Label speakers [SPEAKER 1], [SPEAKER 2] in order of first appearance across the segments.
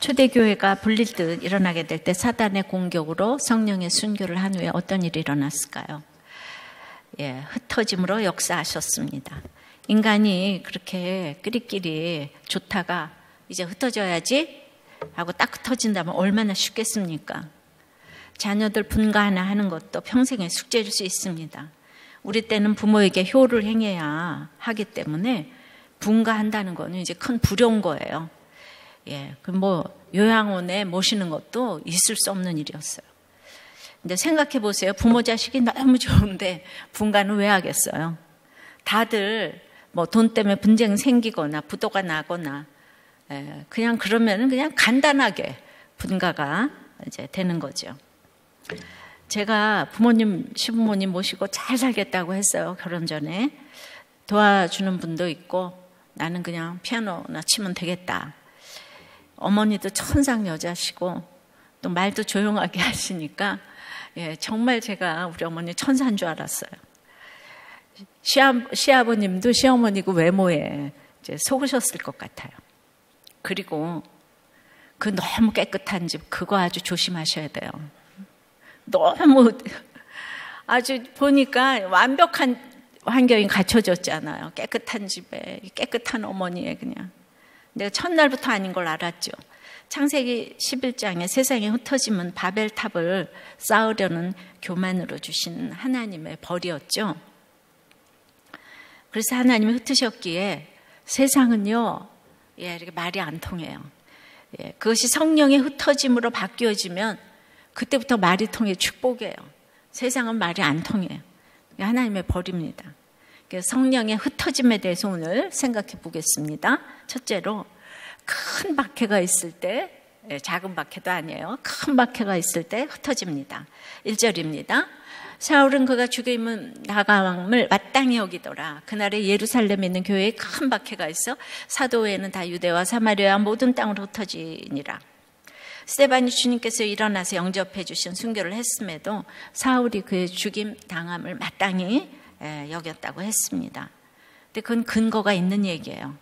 [SPEAKER 1] 초대교회가 불릴듯 일어나게 될 때 사단의 공격으로 성령의 순교를 한 후에 어떤 일이 일어났을까요? 흩어짐으로 역사하셨습니다. 인간이 그렇게 끼리끼리 좋다가 이제 흩어져야지 하고 딱 흩어진다면 얼마나 쉽겠습니까? 자녀들 분가 하나 하는 것도 평생의 숙제일 수 있습니다. 우리 때는 부모에게 효를 행해야 하기 때문에 분가한다는 거는 이제 큰 부려운 거예요. 요양원에 모시는 것도 있을 수 없는 일이었어요. 근데 생각해 보세요. 부모 자식이 너무 좋은데 분가는 왜 하겠어요? 다들 돈 때문에 분쟁 생기거나 부도가 나거나 그냥 그러면은 그냥 간단하게 분가가 이제 되는 거죠. 제가 부모님, 시부모님 모시고 잘 살겠다고 했어요. 결혼 전에. 도와주는 분도 있고 나는 그냥 피아노나 치면 되겠다. 어머니도 천상 여자시고 또 말도 조용하게 하시니까 정말 제가 우리 어머니 천사인 줄 알았어요. 시아버님도 시어머니고 외모에 이제 속으셨을 것 같아요. 그리고 그 너무 깨끗한 집 그거 아주 조심하셔야 돼요. 너무 아주 보니까 완벽한 환경이 갖춰졌잖아요. 깨끗한 집에 깨끗한 어머니에 그냥. 내가 첫날부터 아닌 걸 알았죠. 창세기 11장에 세상에 흩어짐은 바벨탑을 쌓으려는 교만으로 주신 하나님의 벌이었죠. 그래서 하나님이 흩으셨기에 세상은요, 이렇게 말이 안 통해요. 그것이 성령의 흩어짐으로 바뀌어지면 그때부터 말이 통해 축복이에요. 세상은 말이 안 통해요. 하나님의 벌입니다. 성령의 흩어짐에 대해서 오늘 생각해 보겠습니다. 첫째로 큰 박해가 있을 때, 작은 박해도 아니에요. 큰 박해가 있을 때 흩어집니다. 1절입니다. 사울은 그가 죽임은 나감을 마땅히 여기더라. 그날에 예루살렘에 있는 교회에 큰 박해가 있어 사도회는 다 유대와 사마리아 모든 땅으로 흩어지니라. 스데반이 주님께서 일어나서 영접해 주신 순교를 했음에도 사울이 그의 죽임 당함을 마땅히 여겼다고 했습니다. 근데 그건 근거가 있는 얘기예요.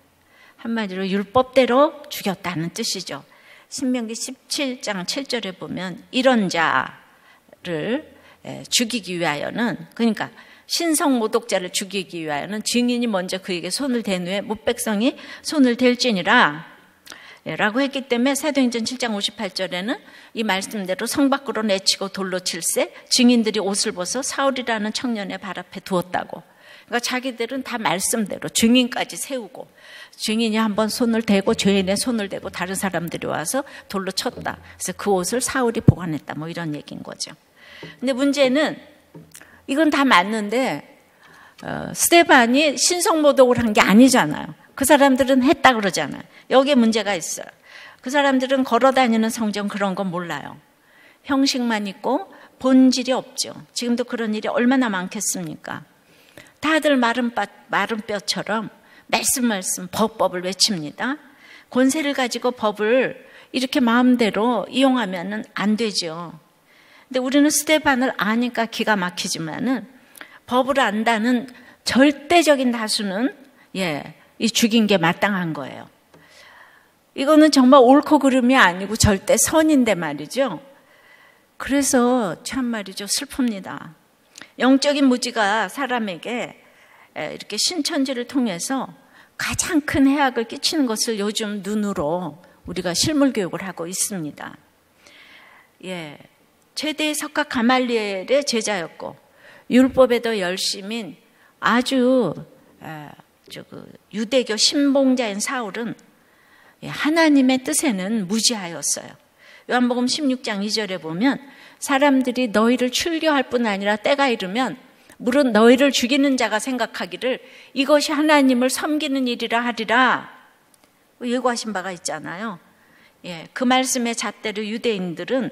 [SPEAKER 1] 한마디로 율법대로 죽였다는 뜻이죠. 신명기 17장 7절에 보면 이런 자를 죽이기 위하여는, 그러니까 신성 모독자를 죽이기 위하여는 증인이 먼저 그에게 손을 댄 후에 뭇백성이 손을 댈지니라 라고 했기 때문에 사도행전 7장 58절에는 이 말씀대로 성 밖으로 내치고 돌로 칠세 증인들이 옷을 벗어 사울이라는 청년의 발 앞에 두었다고. 그러니까 자기들은 다 말씀대로 증인까지 세우고, 증인이 한번 손을 대고 죄인의 손을 대고 다른 사람들이 와서 돌로 쳤다. 그래서 그 옷을 사울이 보관했다. 뭐 이런 얘기인 거죠. 근데 문제는 이건 다 맞는데 스데반이 신성모독을 한 게 아니잖아요. 그 사람들은 했다 그러잖아요. 여기에 문제가 있어요. 그 사람들은 걸어다니는 성경 그런 건 몰라요. 형식만 있고 본질이 없죠. 지금도 그런 일이 얼마나 많겠습니까? 다들 마른 뼈처럼 말씀 법을 외칩니다. 권세를 가지고 법을 이렇게 마음대로 이용하면 안 되죠. 근데 우리는 스데반을 아니까 기가 막히지만은 법을 안다는 절대적인 다수는 이 죽인 게 마땅한 거예요. 이거는 정말 옳고 그름이 아니고 절대 선인데 말이죠. 그래서 참 말이죠, 슬픕니다. 영적인 무지가 사람에게 이렇게 신천지를 통해서 가장 큰 해악을 끼치는 것을 요즘 눈으로 우리가 실물 교육을 하고 있습니다. 최대의 석가 가말리엘의 제자였고 율법에도 열심인 아주 유대교 신봉자인 사울은 하나님의 뜻에는 무지하였어요. 요한복음 16장 2절에 보면 사람들이 너희를 출교할 뿐 아니라 때가 이르면 물론 너희를 죽이는 자가 생각하기를 이것이 하나님을 섬기는 일이라 하리라 예고하신 바가 있잖아요. 그 말씀의 잣대로 유대인들은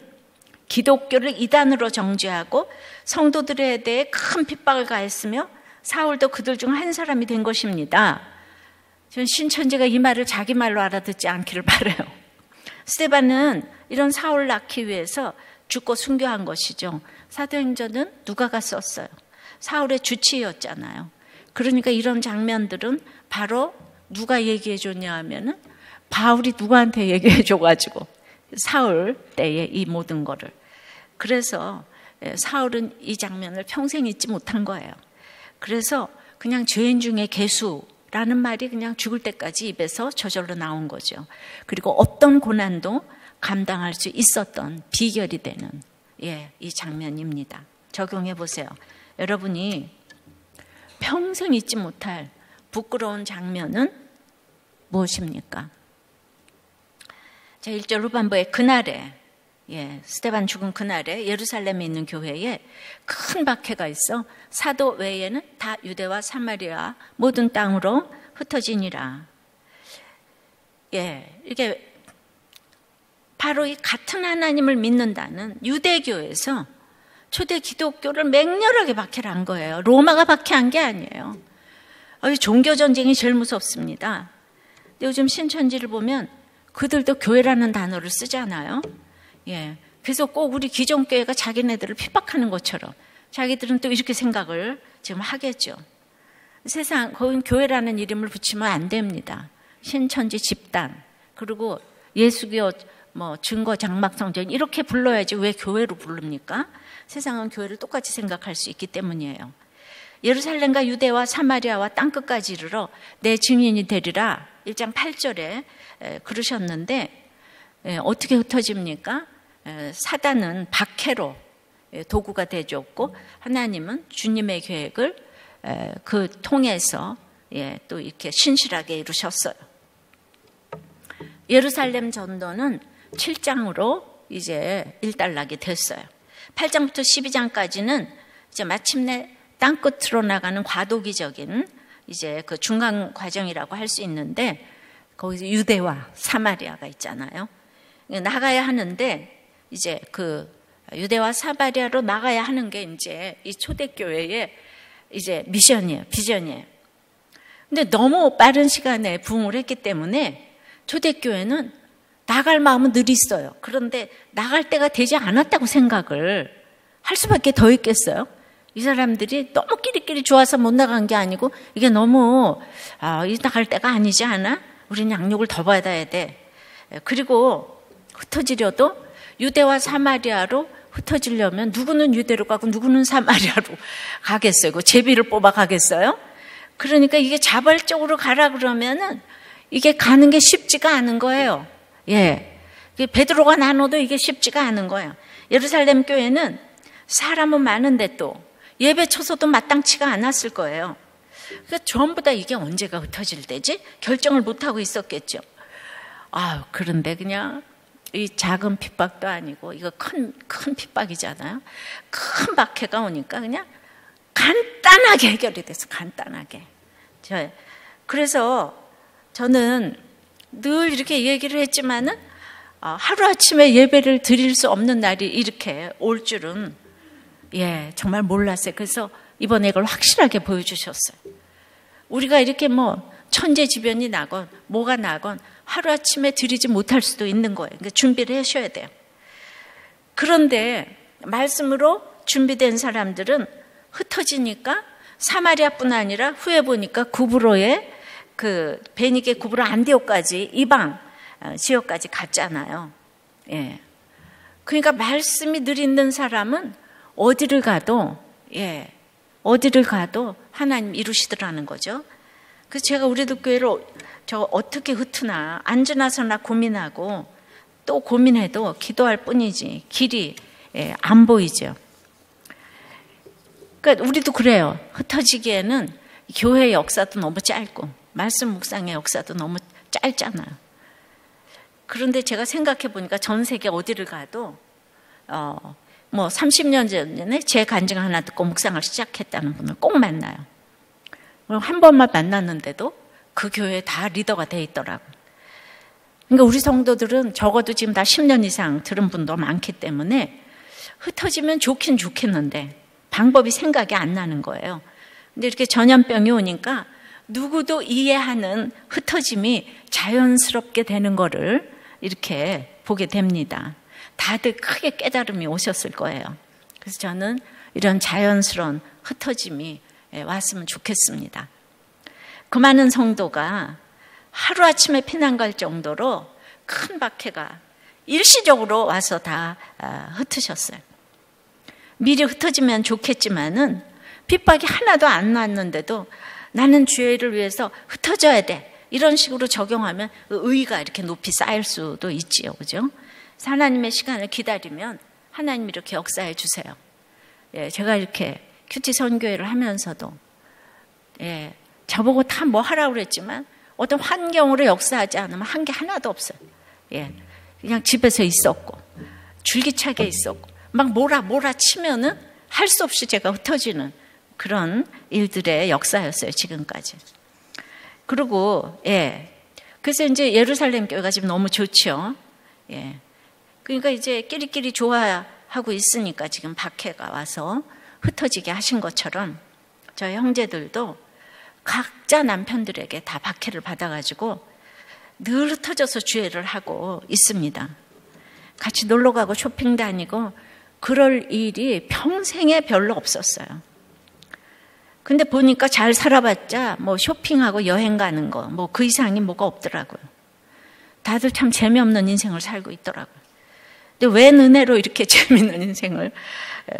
[SPEAKER 1] 기독교를 이단으로 정죄하고 성도들에 대해 큰 핍박을 가했으며 사울도 그들 중 한 사람이 된 것입니다. 전 신천지가 이 말을 자기 말로 알아듣지 않기를 바라요. 스데반은 이런 사울을 낳기 위해서 죽고 순교한 것이죠. 사도행전은 누가가 썼어요. 사울의 주치의였잖아요. 그러니까 이런 장면들은 바로 누가 얘기해 줬냐 하면은 바울이 누구한테 얘기해 줘가지고 사울 때의 이 모든 거를. 그래서 사울은 이 장면을 평생 잊지 못한 거예요. 그래서 그냥 죄인 중에 괴수라는 말이 그냥 죽을 때까지 입에서 저절로 나온 거죠. 그리고 어떤 고난도 감당할 수 있었던 비결이 되는 이 장면입니다. 적용해 보세요. 여러분이 평생 잊지 못할 부끄러운 장면은 무엇입니까? 자, 1절 후반부에 그날에 스데반 죽은 그날에 예루살렘에 있는 교회에 큰 박해가 있어 사도 외에는 다 유대와 사마리아 모든 땅으로 흩어지니라. 이게 바로 이 같은 하나님을 믿는다는 유대교에서 초대 기독교를 맹렬하게 박해를 한 거예요. 로마가 박해한 게 아니에요. 종교 전쟁이 제일 무섭습니다. 근데 요즘 신천지를 보면 그들도 교회라는 단어를 쓰잖아요. 그래서 꼭 우리 기존교회가 자기네들을 핍박하는 것처럼 자기들은 또 이렇게 생각을 지금 하겠죠. 세상, 거긴 교회라는 이름을 붙이면 안 됩니다. 신천지 집단, 그리고 예수교 증거 장막성전 이렇게 불러야지 왜 교회로 부릅니까? 세상은 교회를 똑같이 생각할 수 있기 때문이에요. 예루살렘과 유대와 사마리아와 땅끝까지 이르러 내 증인이 되리라 1장 8절에 그러셨는데 어떻게 흩어집니까? 사단은 박해로 도구가 되어줬고 하나님은 주님의 계획을 그 통해서 또 이렇게 신실하게 이루셨어요. 예루살렘 전도는 7장으로 이제 일단락이 됐어요. 8장부터 12장까지는 이제 마침내 땅끝으로 나가는 과도기적인 이제 그 중간 과정이라고 할 수 있는데 거기서 유대와 사마리아가 있잖아요. 나가야 하는데 이제 그 유대와 사마리아로 나가야 하는 게 이제 이 초대교회의 이제 미션이에요, 비전이에요. 근데 너무 빠른 시간에 부흥을 했기 때문에 초대교회는 나갈 마음은 늘 있어요. 그런데 나갈 때가 되지 않았다고 생각을 할 수밖에 더 있겠어요? 이 사람들이 너무 끼리끼리 좋아서 못 나간 게 아니고 이게 너무 나갈 때가 아니지 않아? 우리는 양육을 더 받아야 돼. 그리고 흩어지려도 유대와 사마리아로 흩어지려면 누구는 유대로 가고 누구는 사마리아로 가겠어요. 그 제비를 뽑아 가겠어요? 그러니까 이게 자발적으로 가라 그러면은 이게 가는 게 쉽지가 않은 거예요. 베드로가 나눠도 이게 쉽지가 않은 거예요. 예루살렘 교회는 사람은 많은데 또 예배 쳐서도 마땅치가 않았을 거예요. 그러니까 전부 다 이게 언제가 흩어질 때지? 결정을 못하고 있었겠죠. 그런데 그냥 이 작은 핍박도 아니고 이거 큰 핍박이잖아요. 큰 박해가 오니까 그냥 간단하게 해결이 됐어. 간단하게. 그래서 저는 늘 이렇게 얘기를 했지만은 하루아침에 예배를 드릴 수 없는 날이 이렇게 올 줄은 정말 몰랐어요. 그래서 이번에 이걸 확실하게 보여주셨어요. 우리가 이렇게 천재지변이 나건 뭐가 나건 하루아침에 드리지 못할 수도 있는 거예요. 그러니까 준비를 하셔야 돼요. 그런데 말씀으로 준비된 사람들은 흩어지니까 사마리아뿐 아니라 후에 보니까 구브로의 그 베니게 구브로 안디옥까지 이방 지역까지 갔잖아요. 그러니까 말씀이 늘 있는 사람은 어디를 가도 하나님 이루시더라는 거죠. 그래서 제가 우리도 교회를 저 어떻게 흩으나 앉으나서나 고민하고 또 고민해도 기도할 뿐이지 길이 안 보이죠. 그러니까 우리도 그래요. 흩어지기에는 교회의 역사도 너무 짧고 말씀 묵상의 역사도 너무 짧잖아요. 그런데 제가 생각해 보니까 전 세계 어디를 가도 30년 전에 제 간증 하나 듣고 묵상을 시작했다는 분을 꼭 만나요. 한 번만 만났는데도 그 교회에 다 리더가 돼 있더라고. 그러니까 우리 성도들은 적어도 지금 다 10년 이상 들은 분도 많기 때문에 흩어지면 좋긴 좋겠는데 방법이 생각이 안 나는 거예요. 근데 이렇게 전염병이 오니까 누구도 이해하는 흩어짐이 자연스럽게 되는 거를 이렇게 보게 됩니다. 다들 크게 깨달음이 오셨을 거예요. 그래서 저는 이런 자연스러운 흩어짐이 왔으면 좋겠습니다. 그 많은 성도가 하루아침에 피난 갈 정도로 큰 박해가 일시적으로 와서 다 흩으셨어요. 미리 흩어지면 좋겠지만은 핍박이 하나도 안 났는데도 나는 주의를 위해서 흩어져야 돼. 이런 식으로 적용하면 의의가 이렇게 높이 쌓일 수도 있지요. 그죠? 하나님의 시간을 기다리면 하나님이 이렇게 역사해 주세요. 예, 제가 이렇게 큐티 선교회를 하면서도 예, 저보고 다 뭐 하라고 그랬지만 어떤 환경으로 역사하지 않으면 한 게 하나도 없어요. 예, 그냥 집에서 있었고 줄기차게 있었고 막 몰아 치면은 할 수 없이 제가 흩어지는 그런 일들의 역사였어요. 지금까지. 그리고 예, 그래서 이제 예루살렘 교회가 지금 너무 좋죠. 예, 그러니까 이제 끼리끼리 좋아하고 있으니까 지금 박해가 와서 흩어지게 하신 것처럼 저희 형제들도 각자 남편들에게 다 박해를 받아가지고 늘 흩어져서 주회를 하고 있습니다. 같이 놀러 가고 쇼핑 다니고 그럴 일이 평생에 별로 없었어요. 근데 보니까 잘 살아봤자 뭐 쇼핑하고 여행 가는 거 뭐 그 이상이 뭐가 없더라고요. 다들 참 재미없는 인생을 살고 있더라고요. 근데 왜 은혜로 이렇게 재미있는 인생을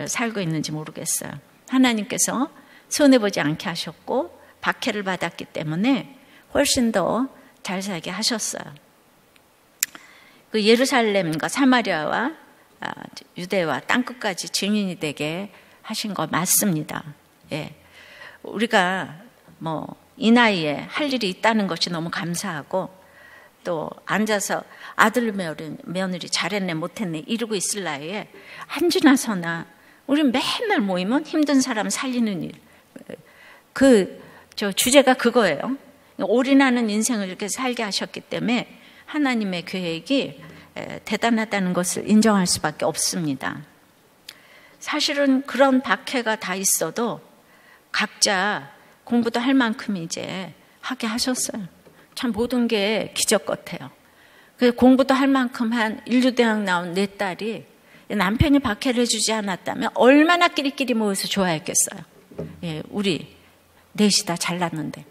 [SPEAKER 1] 살고 있는지 모르겠어요. 하나님께서 손해보지 않게 하셨고 박해를 받았기 때문에 훨씬 더 잘 살게 하셨어요. 그 예루살렘과 사마리아와 유대와 땅끝까지 증인이 되게 하신 거 맞습니다. 예. 우리가 뭐 이 나이에 할 일이 있다는 것이 너무 감사하고 또 앉아서 아들 며느리 잘했네 못했네 이러고 있을 나이에 앉으나 서나 우리 맨날 모이면 힘든 사람 살리는 일. 저 주제가 그거예요. 올인하는 인생을 이렇게 살게 하셨기 때문에 하나님의 계획이 대단하다는 것을 인정할 수밖에 없습니다. 사실은 그런 박해가 다 있어도 각자 공부도 할 만큼 이제 하게 하셨어요. 참 모든 게 기적 같아요. 공부도 할 만큼 한 인류대학 나온 내 딸이 남편이 박해를 해주지 않았다면 얼마나 끼리끼리 모여서 좋아했겠어요. 예, 우리 넷이 다 잘났는데.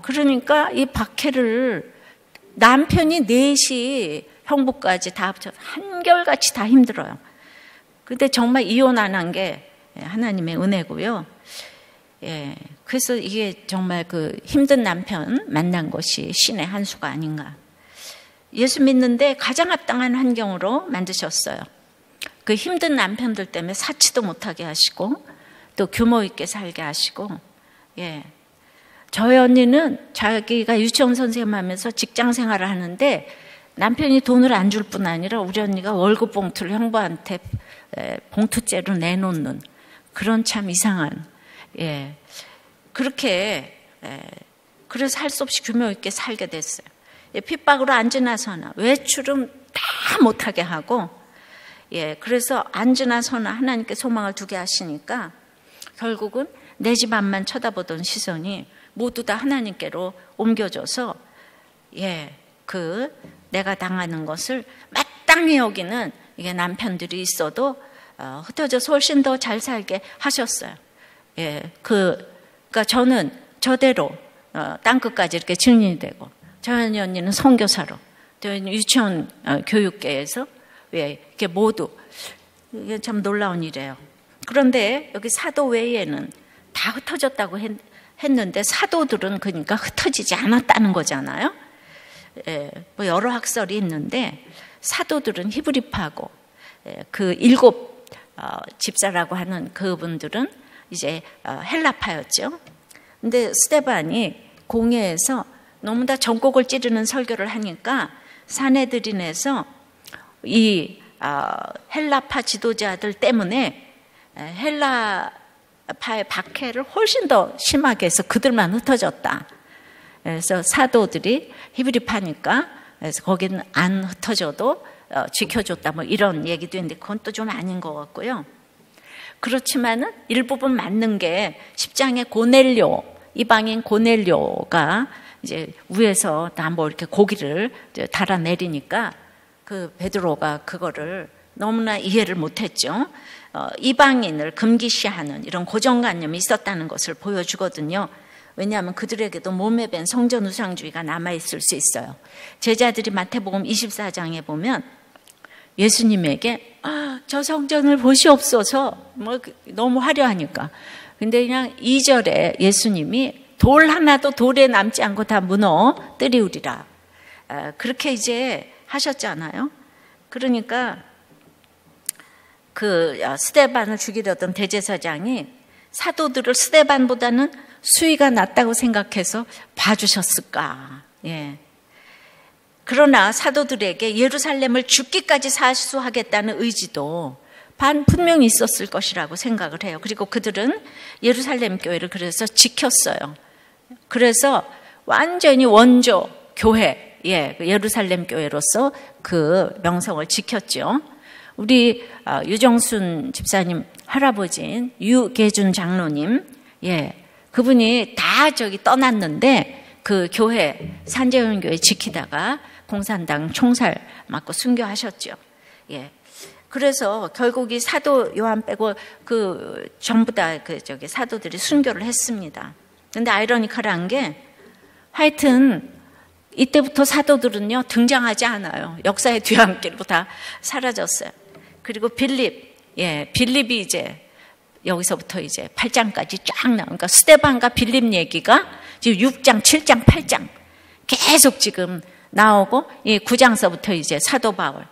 [SPEAKER 1] 그러니까 이 박해를 남편이 넷이 형부까지 다 합쳐서 한결같이 다 힘들어요. 근데 정말 이혼 안 한 게 하나님의 은혜고요. 예, 그래서 이게 정말 그 힘든 남편 만난 것이 신의 한 수가 아닌가. 예수 믿는데 가장 합당한 환경으로 만드셨어요. 그 힘든 남편들 때문에 사치도 못하게 하시고 또 규모 있게 살게 하시고. 예, 저희 언니는 자기가 유치원 선생님 하면서 직장 생활을 하는데 남편이 돈을 안 줄 뿐 아니라 우리 언니가 월급 봉투를 형부한테 봉투째로 내놓는 그런 참 이상한, 예, 그렇게, 그래서 할 수 없이 규모 있게 살게 됐어요. 핍박으로 앉으나서나 외출은 다 못하게 하고, 예, 그래서 앉으나서나 하나님께 소망을 두게 하시니까 결국은 내 집 앞만 쳐다보던 시선이 모두 다 하나님께로 옮겨져서, 예, 내가 당하는 것을 마땅히 여기는 이게 남편들이 있어도 흩어져서 훨씬 더 잘 살게 하셨어요. 예, 그러니까 저는 저대로 땅끝까지 이렇게 증인이 되고, 저희 언니는 선교사로, 저희는 유치원 교육계에서 이렇게 모두 이게 참 놀라운 일이에요. 그런데 여기 사도 외에는 다 흩어졌다고 했는데 사도들은 그러니까 흩어지지 않았다는 거잖아요. 예, 뭐 여러 학설이 있는데 사도들은 히브리파고 그 7 집사라고 하는 그분들은 이제 헬라파였죠. 근데 스데반이 공회에서 너무 다 전곡을 찌르는 설교를 하니까 사내들인에서 이 헬라파 지도자들 때문에 헬라파의 박해를 훨씬 더 심하게 해서 그들만 흩어졌다. 그래서 사도들이 히브리파니까 그래서 거기는 안 흩어져도 지켜줬다 뭐 이런 얘기도 있는데 그건 또 좀 아닌 것 같고요. 그렇지만은 일부분 맞는 게 10장의 고넬료, 이방인 고넬료가 이제 위에서 다 뭐 이렇게 고기를 달아 내리니까 그 베드로가 그거를 너무나 이해를 못했죠. 이방인을 금기시하는 이런 고정관념이 있었다는 것을 보여주거든요. 왜냐하면 그들에게도 몸에 밴 성전 우상주의가 남아있을 수 있어요. 제자들이 마태복음 24장에 보면 예수님에게 저 성전을 보시옵소서, 너무 화려하니까. 근데 그냥 2절에 예수님이 돌 하나도 돌에 남지 않고 다 무너뜨리우리라. 그렇게 이제 하셨잖아요. 그러니까 그 스데반을 죽이려던 대제사장이 사도들을 스데반보다는 수위가 낮다고 생각해서 봐주셨을까. 예. 그러나 사도들에게 예루살렘을 죽기까지 사수하겠다는 의지도 분명히 있었을 것이라고 생각을 해요. 그리고 그들은 예루살렘 교회를 그래서 지켰어요. 그래서 완전히 원조 교회, 예루살렘 교회로서 그 명성을 지켰죠. 우리 유정순 집사님 할아버지인 유계준 장로님, 그분이 다 저기 떠났는데 그 교회, 산재훈교회 지키다가 공산당 총살 맞고 순교하셨죠. 그래서 결국 이 사도 요한 빼고 전부 다 사도들이 순교를 했습니다. 근데 아이러니컬한 게 하여튼 이때부터 사도들은요 등장하지 않아요. 역사의 뒤안길로 다 사라졌어요. 그리고 빌립이 이제 여기서부터 이제 8장까지 쫙 나오니까 스데반과 빌립 얘기가 지금 6장, 7장, 8장 계속 지금 나오고 9장서부터 이제 사도 바울,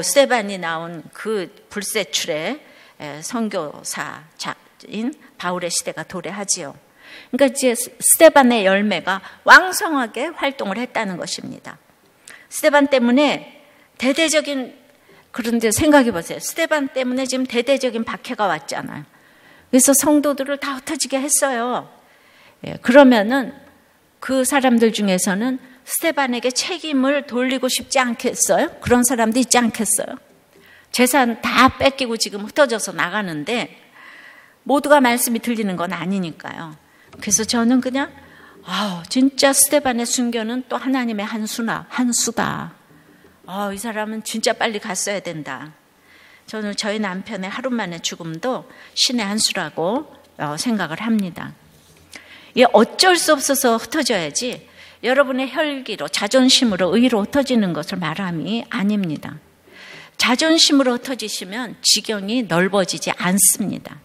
[SPEAKER 1] 스데반이 나온 그 불세출의 선교사인 바울의 시대가 도래하지요. 그러니까 이제 스데반의 열매가 왕성하게 활동을 했다는 것입니다. 스데반 때문에 그런데 생각해 보세요. 스데반 때문에 지금 대대적인 박해가 왔잖아요. 그래서 성도들을 다 흩어지게 했어요. 그러면은 그 사람들 중에서는 스데반에게 책임을 돌리고 싶지 않겠어요? 그런 사람도 있지 않겠어요? 재산 다 뺏기고 지금 흩어져서 나가는데 모두가 말씀이 들리는 건 아니니까요. 그래서 저는 그냥 진짜 스데반의 순교는 또 하나님의 한수다. 이 사람은 진짜 빨리 갔어야 된다. 저는 저희 남편의 하루 만의 죽음도 신의 한수라고 생각을 합니다. 어쩔 수 없어서 흩어져야지 여러분의 혈기로 자존심으로 의로 흩어지는 것을 말함이 아닙니다. 자존심으로 흩어지시면 지경이 넓어지지 않습니다.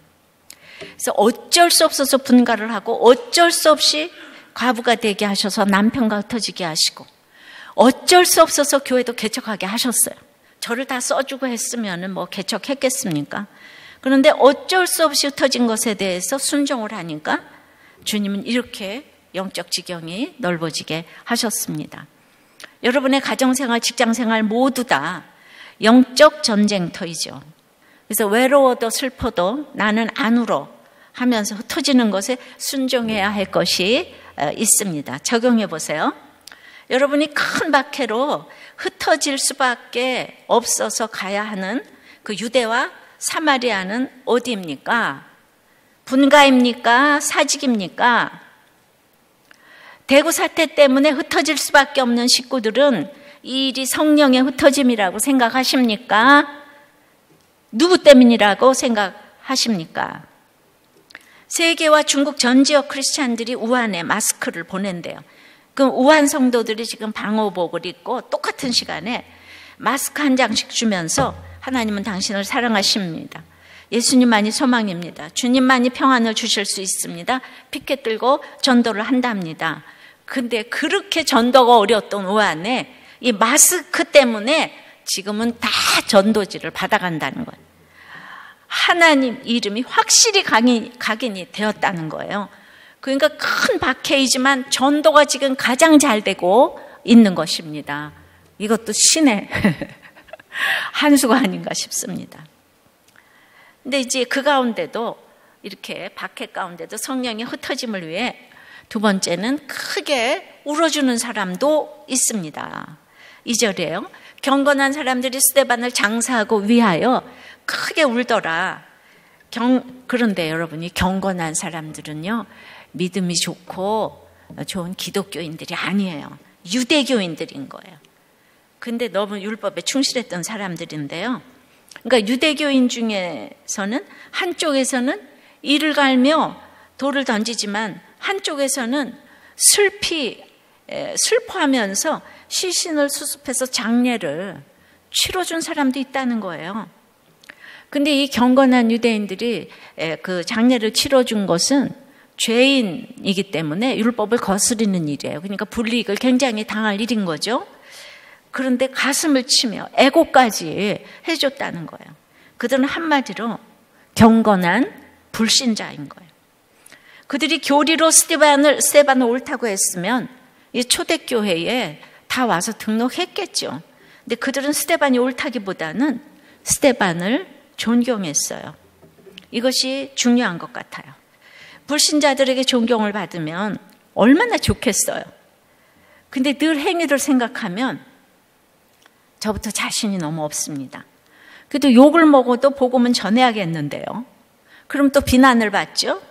[SPEAKER 1] 그래서 어쩔 수 없어서 분가를 하고 어쩔 수 없이 과부가 되게 하셔서 남편과 흩어지게 하시고 어쩔 수 없어서 교회도 개척하게 하셨어요. 저를 다 써주고 했으면 뭐 개척했겠습니까? 그런데 어쩔 수 없이 흩어진 것에 대해서 순종을 하니까 주님은 이렇게 영적 지경이 넓어지게 하셨습니다. 여러분의 가정생활, 직장생활 모두 다 영적 전쟁터이죠. 그래서 외로워도 슬퍼도 나는 안 울어 하면서 흩어지는 것에 순종해야 할 것이 있습니다. 적용해 보세요. 여러분이 큰 박해로 흩어질 수밖에 없어서 가야 하는 그 유대와 사마리아는 어디입니까? 분가입니까? 사직입니까? 대구 사태 때문에 흩어질 수밖에 없는 식구들은 이 일이 성령의 흩어짐이라고 생각하십니까? 누구 때문이라고 생각하십니까? 세계와 중국 전 지역 크리스찬들이 우한에 마스크를 보낸대요. 그럼 우한 성도들이 지금 방호복을 입고 똑같은 시간에 마스크 한 장씩 주면서 하나님은 당신을 사랑하십니다. 예수님만이 소망입니다. 주님만이 평안을 주실 수 있습니다. 피켓 들고 전도를 한답니다. 근데 그렇게 전도가 어려웠던 우한에 이 마스크 때문에 지금은 다 전도지를 받아간다는 거예요. 하나님 이름이 확실히 각인이 되었다는 거예요. 그러니까 큰 박해이지만 전도가 지금 가장 잘 되고 있는 것입니다. 이것도 신의 한수가 아닌가 싶습니다. 근데 이제 그 가운데도 이렇게 박해 가운데도 성령의 흩어짐을 위해 두 번째는 크게 울어주는 사람도 있습니다. 2절이에요. 경건한 사람들이 스데반을 장사하고 위하여 크게 울더라. 그런데 여러분이 경건한 사람들은요, 믿음이 좋고 좋은 기독교인들이 아니에요. 유대교인들인 거예요. 근데 너무 율법에 충실했던 사람들인데요. 그러니까 유대교인 중에서는 한쪽에서는 이를 갈며 돌을 던지지만 한쪽에서는 슬퍼하면서 시신을 수습해서 장례를 치러준 사람도 있다는 거예요. 근데 이 경건한 유대인들이 그 장례를 치러준 것은 죄인이기 때문에 율법을 거스르는 일이에요. 그러니까 불이익을 굉장히 당할 일인 거죠. 그런데 가슴을 치며 애고까지 해줬다는 거예요. 그들은 한마디로 경건한 불신자인 거예요. 그들이 교리로 스데반을 옳다고 했으면 이 초대교회에 다 와서 등록했겠죠. 근데 그들은 스데반이 옳다기보다는 스데반을 존경했어요. 이것이 중요한 것 같아요. 불신자들에게 존경을 받으면 얼마나 좋겠어요. 근데 늘 행위를 생각하면 저부터 자신이 너무 없습니다. 그래도 욕을 먹어도 복음은 전해야겠는데요. 그럼 또 비난을 받죠.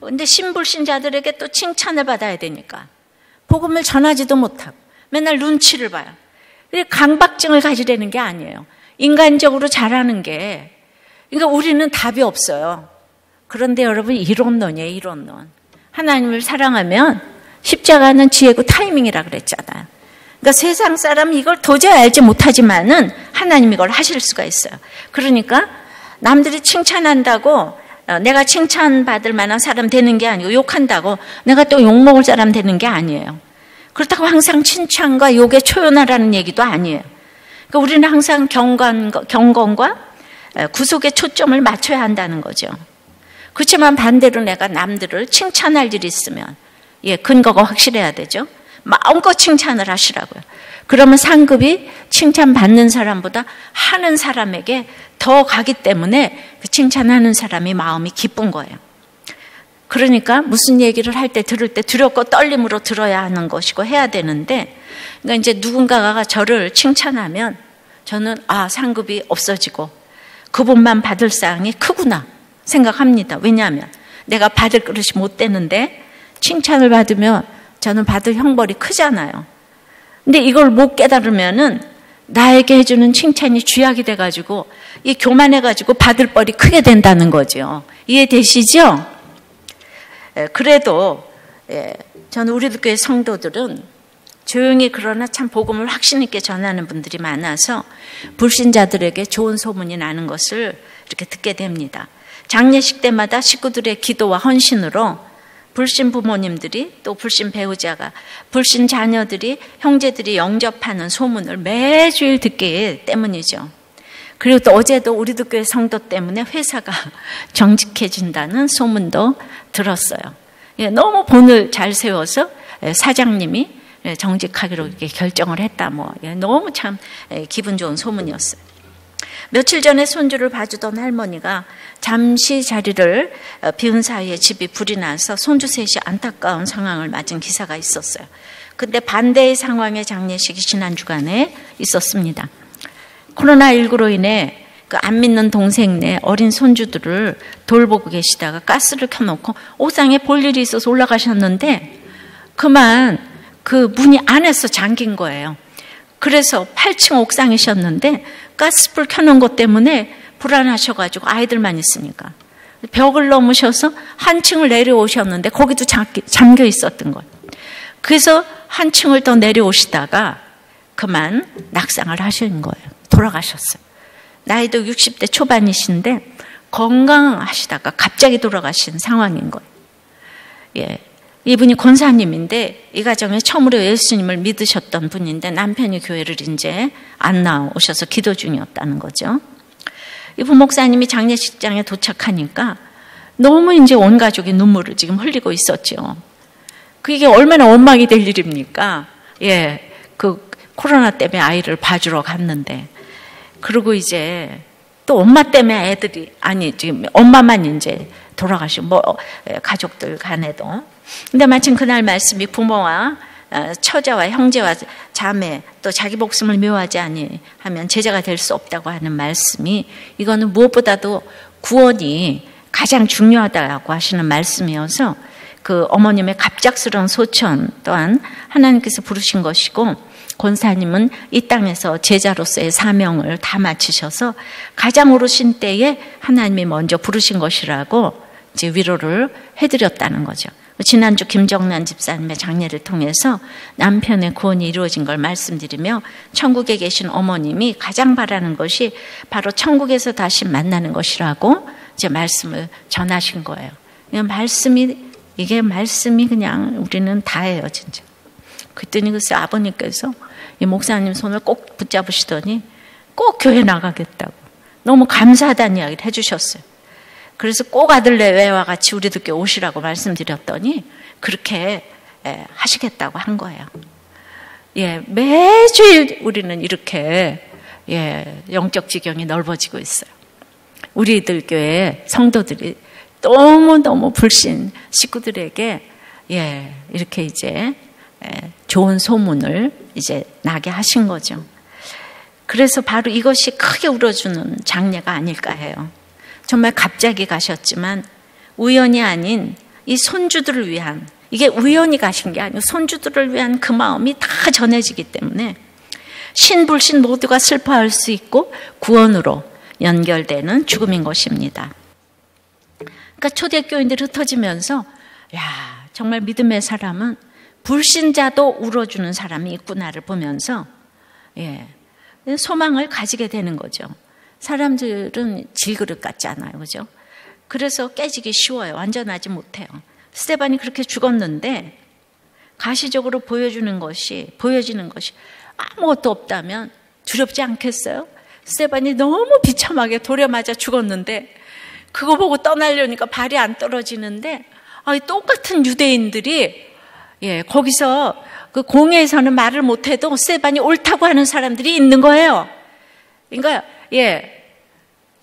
[SPEAKER 1] 근데 신불신자들에게 또 칭찬을 받아야 되니까 복음을 전하지도 못하고 맨날 눈치를 봐요. 강박증을 가지려는 게 아니에요. 인간적으로 잘하는 게, 그러니까 우리는 답이 없어요. 그런데 여러분, 이론론이에요, 이론론. 하나님을 사랑하면 십자가는 지혜고 타이밍이라 그랬잖아요. 그러니까 세상 사람 이걸 도저히 알지 못하지만은 하나님 이걸 하실 수가 있어요. 그러니까 남들이 칭찬한다고 내가 칭찬받을 만한 사람 되는 게 아니고, 욕한다고 내가 또 욕먹을 사람 되는 게 아니에요. 그렇다고 항상 칭찬과 욕에 초연하라는 얘기도 아니에요. 그러니까 우리는 항상 경건과 구속에 초점을 맞춰야 한다는 거죠. 그렇지만 반대로 내가 남들을 칭찬할 일이 있으면 근거가 확실해야 되죠. 마음껏 칭찬을 하시라고요. 그러면 상급이 칭찬받는 사람보다 하는 사람에게 더 가기 때문에 그 칭찬하는 사람이 마음이 기쁜 거예요. 그러니까 무슨 얘기를 할 때 들을 때 두렵고 떨림으로 들어야 하는 것이고 해야 되는데, 그러니까 이제 누군가가 저를 칭찬하면 저는 상급이 없어지고 그분만 받을 사항이 크구나 생각합니다. 왜냐하면 내가 받을 그릇이 못 되는데 칭찬을 받으면 저는 받을 형벌이 크잖아요. 근데 이걸 못 깨달으면은 나에게 해주는 칭찬이 쥐약이 돼가지고 이 교만해가지고 받을 벌이 크게 된다는 거죠. 이해되시죠? 그래도 저는 우리 교회 성도들은 조용히 그러나 참 복음을 확신 있게 전하는 분들이 많아서 불신자들에게 좋은 소문이 나는 것을 이렇게 듣게 됩니다. 장례식 때마다 식구들의 기도와 헌신으로 불신 부모님들이, 또 불신 배우자가, 불신 자녀들이, 형제들이 영접하는 소문을 매주일 듣기 때문이죠. 그리고 또 어제도 우리도 교회 성도 때문에 회사가 정직해진다는 소문도 들었어요. 너무 본을 잘 세워서 사장님이 정직하기로 이렇게 결정을 했다. 너무 참 기분 좋은 소문이었어요. 며칠 전에 손주를 봐주던 할머니가 잠시 자리를 비운 사이에 집이 불이 나서 손주 셋이 안타까운 상황을 맞은 기사가 있었어요. 근데 반대의 상황의 장례식이 지난 주간에 있었습니다. 코로나19로 인해 그 안 믿는 동생네 어린 손주들을 돌보고 계시다가 가스를 켜놓고 옥상에 볼 일이 있어서 올라가셨는데 그만 그 문이 안에서 잠긴 거예요. 그래서 8층 옥상이셨는데 가스불 켜놓은 것 때문에 불안하셔가지고 아이들만 있으니까 벽을 넘으셔서 한 층을 내려오셨는데 거기도 잠겨 있었던 거예요. 그래서 한 층을 더 내려오시다가 그만 낙상을 하신 거예요. 돌아가셨어요. 나이도 60대 초반이신데 건강하시다가 갑자기 돌아가신 상황인 거예요. 이분이 권사님인데 이 가정에 처음으로 예수님을 믿으셨던 분인데 남편이 교회를 이제 안 나오셔서 기도 중이었다는 거죠. 이 부목사님이 장례식장에 도착하니까 너무 이제 온 가족이 눈물을 지금 흘리고 있었죠. 그게 얼마나 원망이 될 일입니까? 그 코로나 때문에 아이를 봐주러 갔는데, 그리고 이제 또 엄마 때문에 지금 엄마만 이제 돌아가시고 가족들 간에도. 근데 마침 그날 말씀이 부모와 처자와 형제와 자매 또 자기 목숨을 미워하지 아니하면 제자가 될 수 없다고 하는 말씀이, 이거는 무엇보다도 구원이 가장 중요하다고 하시는 말씀이어서 그 어머님의 갑작스러운 소천 또한 하나님께서 부르신 것이고, 권사님은 이 땅에서 제자로서의 사명을 다 마치셔서 가장 오르신 때에 하나님이 먼저 부르신 것이라고 이제 위로를 해드렸다는 거죠. 지난주 김정란 집사님의 장례를 통해서 남편의 구원이 이루어진 걸 말씀드리며 천국에 계신 어머님이 가장 바라는 것이 바로 천국에서 다시 만나는 것이라고 이제 말씀을 전하신 거예요. 이게 말씀이 그냥 우리는 다예요, 진짜. 그랬더니 글쎄 아버님께서 이 목사님 손을 꼭 붙잡으시더니 꼭 교회 나가겠다고 너무 감사하다는 이야기를 해주셨어요. 그래서 꼭 아들 내외와 같이 우리도 교회 오시라고 말씀드렸더니 그렇게 하시겠다고 한 거예요. 매주일 우리는 이렇게 영적 지경이 넓어지고 있어요. 우리들 교회 성도들이 너무너무 불신 식구들에게 이렇게 이제 좋은 소문을 이제 나게 하신 거죠. 그래서 바로 이것이 크게 울어주는 장례가 아닐까 해요. 정말 갑자기 가셨지만 우연이 아닌 이 손주들을 위한, 이게 우연히 가신 게 아니고 손주들을 위한 그 마음이 다 전해지기 때문에 신불신 모두가 슬퍼할 수 있고 구원으로 연결되는 죽음인 것입니다. 그러니까 초대교인들이 흩어지면서 정말 믿음의 사람은 불신자도 울어주는 사람이 있구나를 보면서 소망을 가지게 되는 거죠. 사람들은 질그릇 같지 않아요, 그죠? 그래서 깨지기 쉬워요. 완전하지 못해요. 스데반이 그렇게 죽었는데 가시적으로 보여지는 것이 아무것도 없다면 두렵지 않겠어요? 스데반이 너무 비참하게 돌에 맞아 죽었는데 그거 보고 떠나려니까 발이 안 떨어지는데 똑같은 유대인들이 거기서 그 공회에서는 말을 못해도 스데반이 옳다고 하는 사람들이 있는 거예요. 그러니까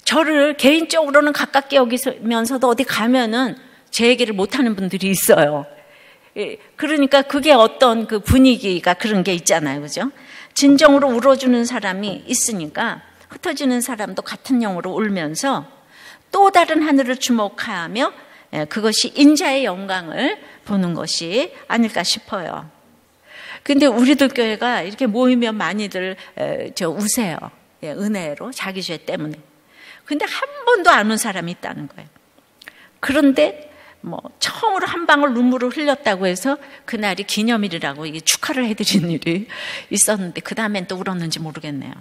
[SPEAKER 1] 저를 개인적으로는 가깝게 여기면서도 어디 가면은 제 얘기를 못하는 분들이 있어요. 그러니까 그게 어떤 그 분위기가 그런 게 있잖아요, 그죠? 진정으로 울어주는 사람이 있으니까 흩어지는 사람도 같은 영으로 울면서 또 다른 하늘을 주목하며 그것이 인자의 영광을 보는 것이 아닐까 싶어요. 근데 우리들 교회가 이렇게 모이면 많이들 우세요. 은혜로 자기 죄 때문에. 근데 한 번도 안 온 사람이 있다는 거예요. 그런데 처음으로 한 방울 눈물을 흘렸다고 해서 그날이 기념일이라고 축하를 해드린 일이 있었는데 그 다음엔 또 울었는지 모르겠네요.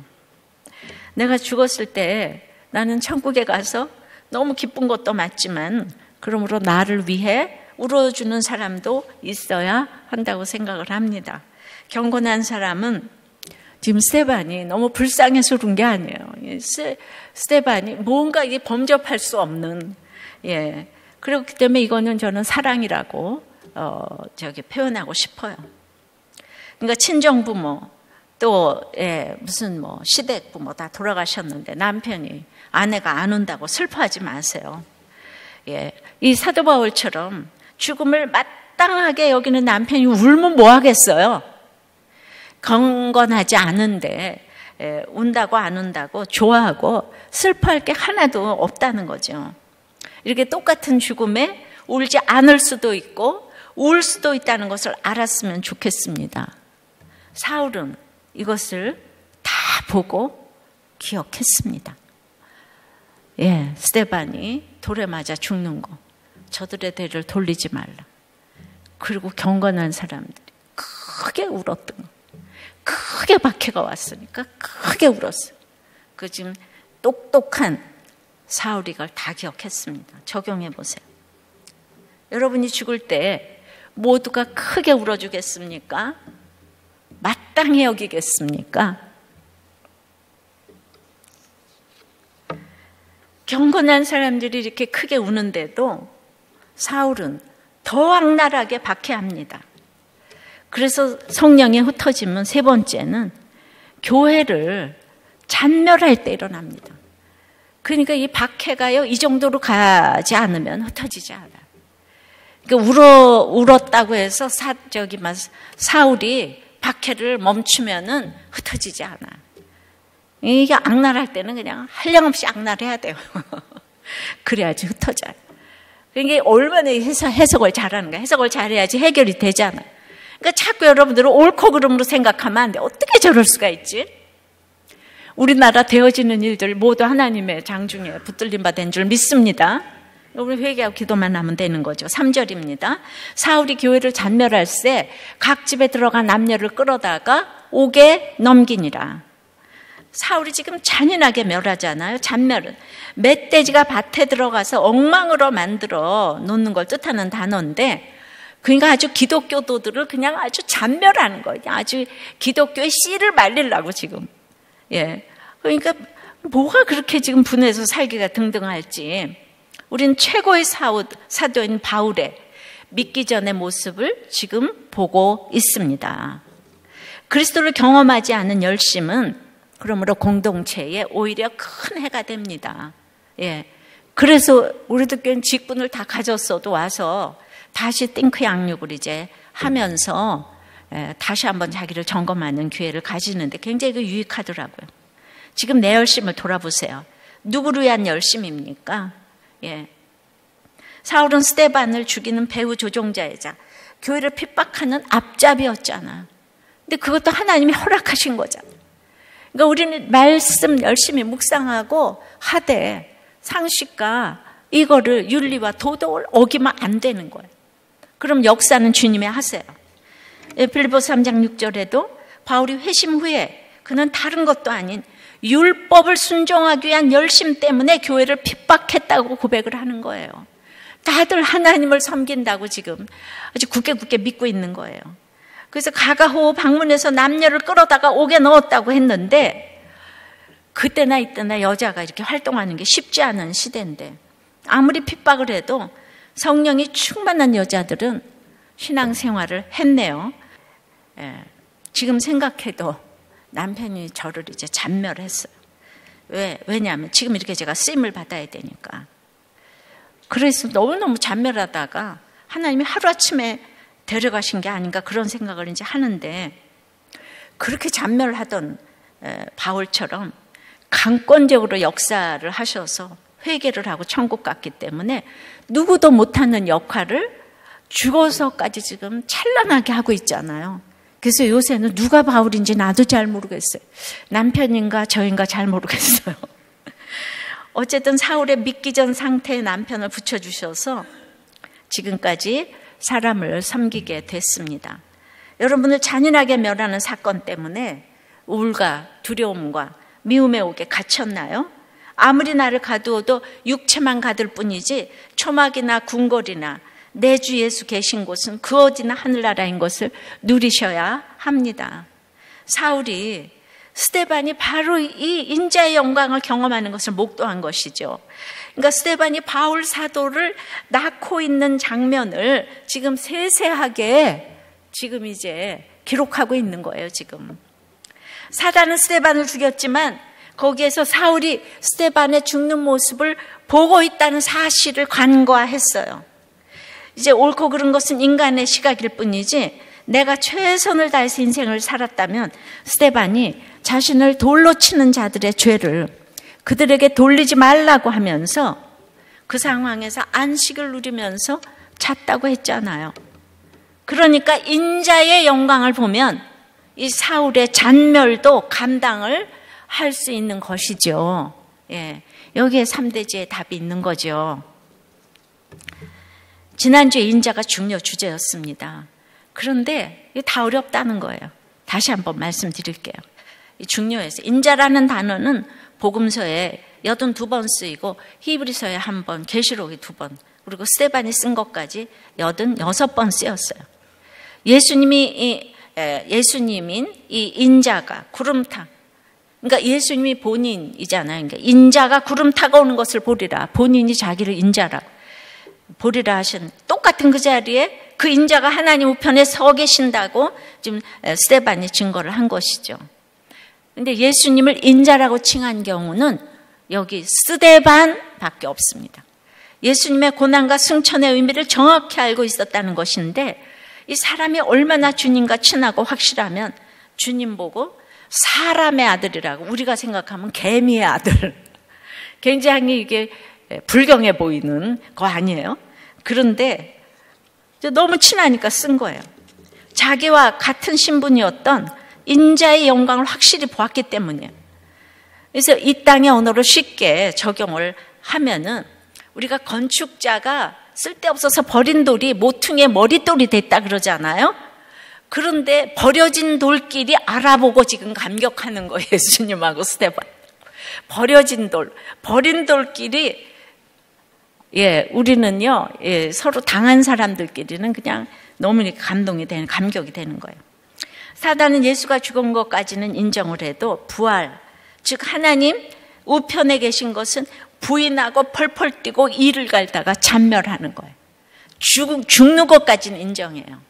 [SPEAKER 1] 내가 죽었을 때 나는 천국에 가서 너무 기쁜 것도 맞지만 그러므로 나를 위해 울어주는 사람도 있어야 한다고 생각을 합니다. 경건한 사람은 지금 스데반이 너무 불쌍해서 그런 게 아니에요. 스데반이 뭔가 범접할 수 없는, 그렇기 때문에 이거는 저는 사랑이라고 표현하고 싶어요. 그러니까 친정부모 또 무슨 시댁 부모 다 돌아가셨는데 남편이 아내가 안 온다고 슬퍼하지 마세요. 이 사도 바울처럼 죽음을 마땅하게 여기는 남편이 울면 뭐 하겠어요? 경건하지 않은데 운다고 안 운다고 좋아하고 슬퍼할 게 하나도 없다는 거죠. 이렇게 똑같은 죽음에 울지 않을 수도 있고 울 수도 있다는 것을 알았으면 좋겠습니다. 사울은 이것을 다 보고 기억했습니다. 스데반이 돌에 맞아 죽는 거, 저들의 대를 돌리지 말라. 그리고 경건한 사람들이 크게 울었던 거. 크게 박해가 왔으니까 크게 울었어요. 그 지금 똑똑한 사울이 이걸 다 기억했습니다. 적용해 보세요. 여러분이 죽을 때 모두가 크게 울어주겠습니까? 마땅히 여기겠습니까? 경건한 사람들이 이렇게 크게 우는데도 사울은 더 악랄하게 박해합니다. 그래서 성령이 흩어지면 세 번째는 교회를 잔멸할 때 일어납니다. 그러니까 이 박해가요, 이 정도로 가지 않으면 흩어지지 않아요. 그러니까 울었다고 해서 사울이 박해를 멈추면은 흩어지지 않아요. 이게 악랄할 때는 그냥 한량없이 악랄해야 돼요. 그래야지 흩어져요. 그러니까 얼마나 해석을 잘하는가. 해석을 잘해야지 해결이 되잖아요. 그러니까 자꾸 여러분들은 옳고 그름으로 생각하면 안 돼. 어떻게 저럴 수가 있지? 우리나라 되어지는 일들 모두 하나님의 장중에 붙들림 받은 줄 믿습니다. 우리 회개하고 기도만 하면 되는 거죠. 3절입니다. 사울이 교회를 잔멸할 때 각 집에 들어간 남녀를 끌어다가 옥에 넘기니라. 사울이 지금 잔인하게 멸하잖아요. 잔멸은 멧돼지가 밭에 들어가서 엉망으로 만들어 놓는 걸 뜻하는 단어인데, 그러니까 아주 기독교도들을 그냥 아주 잔멸하는 거예요. 아주 기독교의 씨를 말리려고 지금. 예. 그러니까 뭐가 그렇게 지금 분해서 살기가 등등할지. 우린 최고의 사도인 바울의 믿기 전의 모습을 지금 보고 있습니다. 그리스도를 경험하지 않은 열심은 그러므로 공동체에 오히려 큰 해가 됩니다. 예. 그래서 우리도 교회는 직분을 다 가졌어도 와서 다시 띵크 양육을 이제 하면서 다시 한번 자기를 점검하는 기회를 가지는데 굉장히 유익하더라고요. 지금 내 열심을 돌아보세요. 누구를 위한 열심입니까? 예. 사울은 스데반을 죽이는 배후 조종자이자 교회를 핍박하는 앞잡이였잖아. 근데 그것도 하나님이 허락하신 거잖아. 그러니까 우리는 말씀 열심히 묵상하고 하되 상식과 이거를 윤리와 도덕을 어기면 안 되는 거예요. 그럼 역사는 주님이 하세요. 빌립보서 3장 6절에도 바울이 회심 후에 그는 다른 것도 아닌 율법을 순종하기 위한 열심 때문에 교회를 핍박했다고 고백을 하는 거예요. 다들 하나님을 섬긴다고 지금 아주 굳게 믿고 있는 거예요. 그래서 가가호 방문해서 남녀를 끌어다가 옥에 넣었다고 했는데, 그때나 이때나 여자가 이렇게 활동하는 게 쉽지 않은 시대인데 아무리 핍박을 해도 성령이 충만한 여자들은 신앙생활을 했네요. 예, 지금 생각해도 남편이 저를 이제 잔멸했어요. 왜냐하면 지금 이렇게 제가 쓰임을 받아야 되니까. 그래서 너무너무 잔멸하다가 하나님이 하루아침에 데려가신 게 아닌가 그런 생각을 이제 하는데, 그렇게 잔멸하던 바울처럼 강권적으로 역사를 하셔서 회개를 하고 천국 갔기 때문에 누구도 못하는 역할을 죽어서까지 지금 찬란하게 하고 있잖아요. 그래서 요새는 누가 바울인지 나도 잘 모르겠어요. 남편인가 저인가 잘 모르겠어요. 어쨌든 사울의 믿기 전 상태의 남편을 붙여주셔서 지금까지 사람을 섬기게 됐습니다. 여러분을 잔인하게 멸하는 사건 때문에 우울과 두려움과 미움의 옥에 갇혔나요? 아무리 나를 가두어도 육체만 가둘 뿐이지 초막이나 궁궐이나 내 주 예수 계신 곳은 그 어디나 하늘나라인 것을 누리셔야 합니다. 사울이 스데반이 바로 이 인자의 영광을 경험하는 것을 목도한 것이죠. 그러니까 스데반이 바울 사도를 낳고 있는 장면을 지금 세세하게 지금 이제 기록하고 있는 거예요. 지금 사단은 스데반을 죽였지만 거기에서 사울이 스데반의 죽는 모습을 보고 있다는 사실을 간과했어요. 이제 옳고 그른 것은 인간의 시각일 뿐이지 내가 최선을 다해서 인생을 살았다면 스데반이 자신을 돌로 치는 자들의 죄를 그들에게 돌리지 말라고 하면서 그 상황에서 안식을 누리면서 잤다고 했잖아요. 그러니까 인자의 영광을 보면 이 사울의 잔멸도 감당을 할 수 있는 것이죠. 예, 여기에 3대지의 답이 있는 거죠. 지난주에 인자가 중요 주제였습니다. 그런데 이게 다 어렵다는 거예요. 다시 한번 말씀드릴게요. 중요해서 인자라는 단어는 복음서에 82번 쓰이고 히브리서에 1번, 계시록에 2번, 그리고 스데반이 쓴 것까지 86번 쓰였어요. 예수님인 이 인자가 구름 타, 그러니까 예수님이 본인이잖아요. 그러니까 인자가 구름 타고 오는 것을 보리라. 본인이 자기를 인자라고 보리라 하신 똑같은 그 자리에 그 인자가 하나님 우편에 서 계신다고 지금 스데반이 증거를 한 것이죠. 근데 예수님을 인자라고 칭한 경우는 여기 스데반밖에 없습니다. 예수님의 고난과 승천의 의미를 정확히 알고 있었다는 것인데, 이 사람이 얼마나 주님과 친하고 확실하면 주님 보고 사람의 아들이라고, 우리가 생각하면 개미의 아들, 굉장히 이게 불경해 보이는 거 아니에요? 그런데 너무 친하니까 쓴 거예요. 자기와 같은 신분이었던 인자의 영광을 확실히 보았기 때문이에요. 그래서 이 땅의 언어로 쉽게 적용을 하면은 우리가 건축자가 쓸데없어서 버린 돌이 모퉁이의 머릿돌이 됐다 그러잖아요. 그런데 버려진 돌끼리 알아보고 지금 감격하는 거예요. 예수님하고 스데반. 버려진 돌, 버린 돌끼리, 우리는요, 서로 당한 사람들끼리는 그냥 너무 감격이 되는 거예요. 사단은 예수가 죽은 것까지는 인정을 해도 부활, 즉 하나님 우편에 계신 것은 부인하고 펄펄 뛰고 이를 갈다가 잔멸하는 거예요. 죽는 것까지는 인정해요.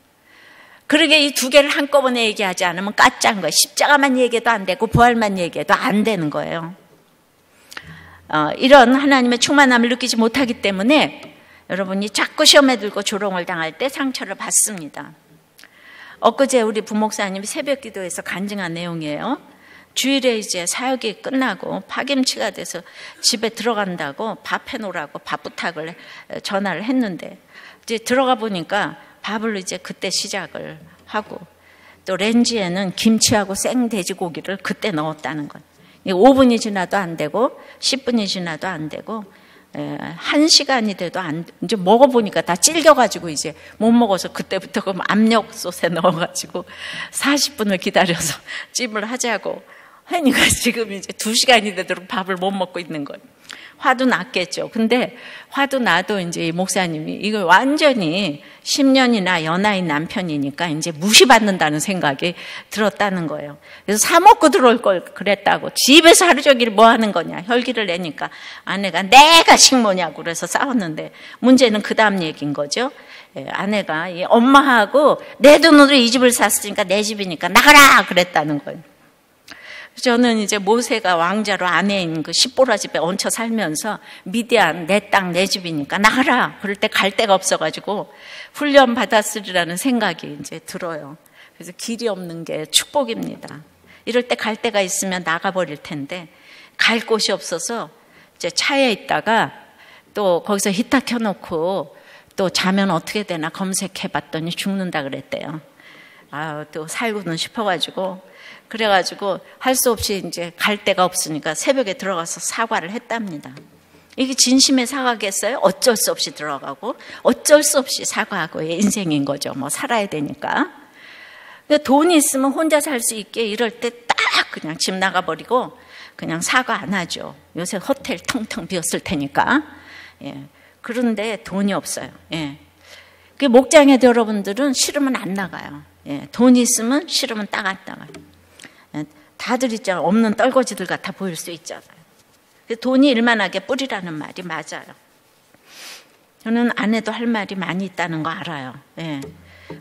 [SPEAKER 1] 그러게 이 두 개를 한꺼번에 얘기하지 않으면 까짠 거예요. 십자가만 얘기해도 안 되고 부활만 얘기해도 안 되는 거예요. 이런 하나님의 충만함을 느끼지 못하기 때문에 여러분이 자꾸 시험에 들고 조롱을 당할 때 상처를 받습니다. 엊그제 우리 부목사님이 새벽 기도에서 간증한 내용이에요. 주일에 이제 사역이 끝나고 파김치가 돼서 집에 들어간다고 밥 해놓으라고 밥 부탁을 전화를 했는데 이제 들어가 보니까 밥을 이제 그때 시작을 하고 또 렌지에는 김치하고 생 돼지고기를 그때 넣었다는 거예요. 5분이 지나도 안 되고 10분이 지나도 안 되고 1시간이 돼도 이제 먹어보니까 다 찔겨가지고 이제 못 먹어서 그때부터 그럼 압력솥에 넣어가지고 40분을 기다려서 찜을 하자고 하니까 지금 이제 2시간이 되도록 밥을 못 먹고 있는 거예요. 화도 났겠죠. 근데 화도 나도 이제 이 목사님이 이거 완전히 10년이나 연하인 남편이니까 이제 무시받는다는 생각이 들었다는 거예요. 그래서 사 먹고 들어올 걸 그랬다고. 집에서 하루 종일 뭐 하는 거냐. 혈기를 내니까 아내가 내가 식모냐고 그래서 싸웠는데 문제는 그 다음 얘기인 거죠. 아내가 엄마하고 내 돈으로 이 집을 샀으니까 내 집이니까 나가라 그랬다는 거예요. 저는 이제 모세가 왕자로 아내인 그 십보라 집에 얹혀 살면서 미디안 내 땅 내 집이니까 나가라. 그럴 때 갈 데가 없어가지고 훈련 받았으리라는 생각이 이제 들어요. 그래서 길이 없는 게 축복입니다. 이럴 때 갈 데가 있으면 나가버릴 텐데 갈 곳이 없어서 이제 차에 있다가 또 거기서 히터 켜놓고 또 자면 어떻게 되나 검색해봤더니 죽는다 그랬대요. 또 살고는 싶어가지고 그래가지고 할 수 없이 이제 갈 데가 없으니까 새벽에 들어가서 사과를 했답니다. 이게 진심의 사과겠어요? 어쩔 수 없이 들어가고 어쩔 수 없이 사과하고의 인생인 거죠. 뭐 살아야 되니까. 근데 돈이 있으면 혼자 살 수 있게 이럴 때 딱 그냥 집 나가버리고 그냥 사과 안 하죠. 요새 호텔 텅텅 비었을 테니까. 그런데 돈이 없어요. 그 목장에 여러분들은 싫으면 안 나가요. 돈이 있으면 싫으면 딱 안 나가요. 다들 있잖아요. 없는 떨거지들 같아 보일 수 있잖아요. 돈이 일만하게 뿌리라는 말이 맞아요. 저는 아내도 할 말이 많이 있다는 거 알아요.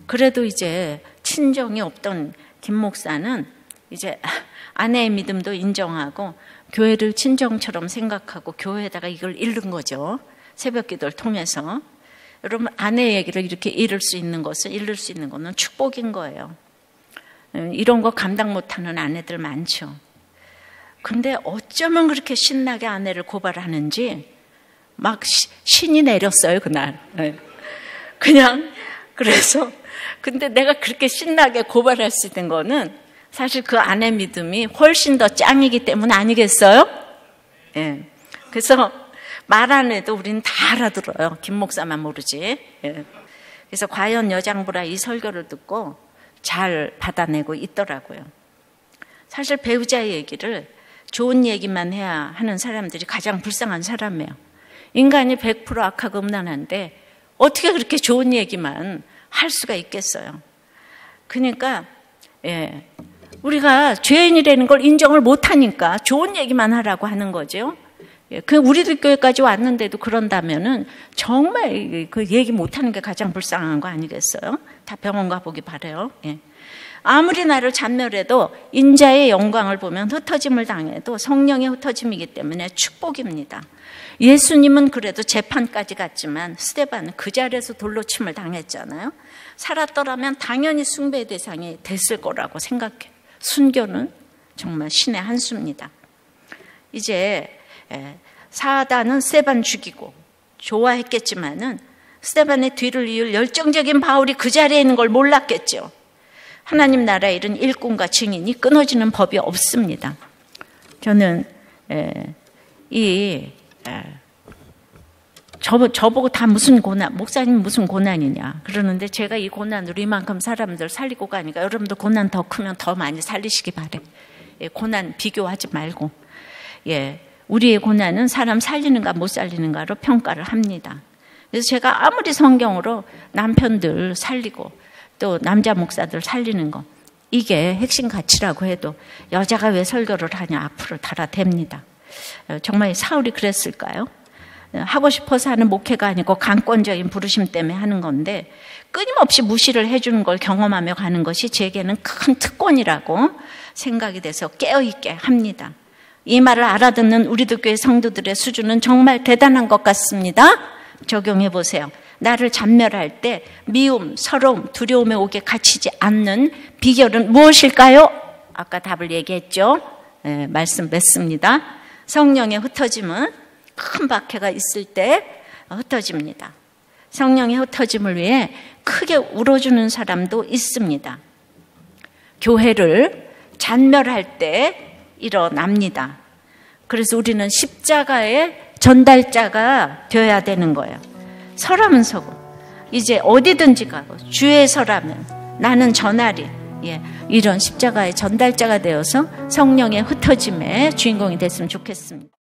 [SPEAKER 1] 그래도 이제 친정이 없던 김 목사는 이제 아내의 믿음도 인정하고 교회를 친정처럼 생각하고 교회에다가 이걸 잃는 거죠. 새벽 기도를 통해서. 여러분 아내의 얘기를 이렇게 잃을 수 있는 거는 축복인 거예요. 이런 거 감당 못하는 아내들 많죠. 근데 어쩌면 그렇게 신나게 아내를 고발하는지 막 신이 내렸어요 그날. 그냥 그래서 근데 내가 그렇게 신나게 고발할 수 있는 거는 사실 그 아내 믿음이 훨씬 더 짱이기 때문 아니겠어요? 그래서 말 안 해도 우리는 다 알아들어요. 김 목사만 모르지. 그래서 과연 여장부라 이 설교를 듣고 잘 받아내고 있더라고요. 사실 배우자의 얘기를 좋은 얘기만 해야 하는 사람들이 가장 불쌍한 사람이에요. 인간이 100% 악하고 음란한데 어떻게 그렇게 좋은 얘기만 할 수가 있겠어요. 그러니까 우리가 죄인이라는 걸 인정을 못하니까 좋은 얘기만 하라고 하는 거죠. 우리들 교회까지 왔는데도 그런다면은 정말 그 얘기 못하는 게 가장 불쌍한 거 아니겠어요? 다 병원 가보기 바래요. 아무리 나를 잔멸해도 인자의 영광을 보면 흩어짐을 당해도 성령의 흩어짐이기 때문에 축복입니다. 예수님은 그래도 재판까지 갔지만 스데반은 그 자리에서 돌로 침을 당했잖아요. 살았더라면 당연히 숭배의 대상이 됐을 거라고 생각해요. 순교는 정말 신의 한 수입니다. 이제 사단은 스데반 죽이고 좋아했겠지만은 스데반의 뒤를 이을 열정적인 바울이 그 자리에 있는 걸 몰랐겠죠. 하나님 나라의 일은 일꾼과 증인이 끊어지는 법이 없습니다. 저는 저보고 다 무슨 고난, 목사님 무슨 고난이냐 그러는데 제가 이 고난으로 이만큼 사람들 살리고 가니까 여러분도 고난 더 크면 더 많이 살리시기 바래. 예, 고난 비교하지 말고. 예, 우리의 고난은 사람 살리는가 못 살리는가로 평가를 합니다. 그래서 제가 아무리 성경으로 남편들 살리고 또 남자 목사들 살리는 거 이게 핵심 가치라고 해도 여자가 왜 설교를 하냐 앞으로 달아댑니다. 정말 사울이 그랬을까요? 하고 싶어서 하는 목회가 아니고 강권적인 부르심 때문에 하는 건데 끊임없이 무시를 해주는 걸 경험하며 가는 것이 제게는 큰 특권이라고 생각이 돼서 깨어있게 합니다. 이 말을 알아듣는 우리들 교회 성도들의 수준은 정말 대단한 것 같습니다. 적용해 보세요. 나를 잔멸할 때 미움, 서러움, 두려움에 오게 갇히지 않는 비결은 무엇일까요? 아까 답을 얘기했죠. 네, 말씀 맺습니다. 성령의 흩어짐은 큰 박해가 있을 때 흩어집니다. 성령의 흩어짐을 위해 크게 울어주는 사람도 있습니다. 교회를 잔멸할 때 일어납니다. 그래서 우리는 십자가의 전달자가 되어야 되는 거예요. 서라면 서고 이제 어디든지 가고 주에 서라면 나는 전하리. 예, 이런 십자가의 전달자가 되어서 성령의 흩어짐의 주인공이 됐으면 좋겠습니다.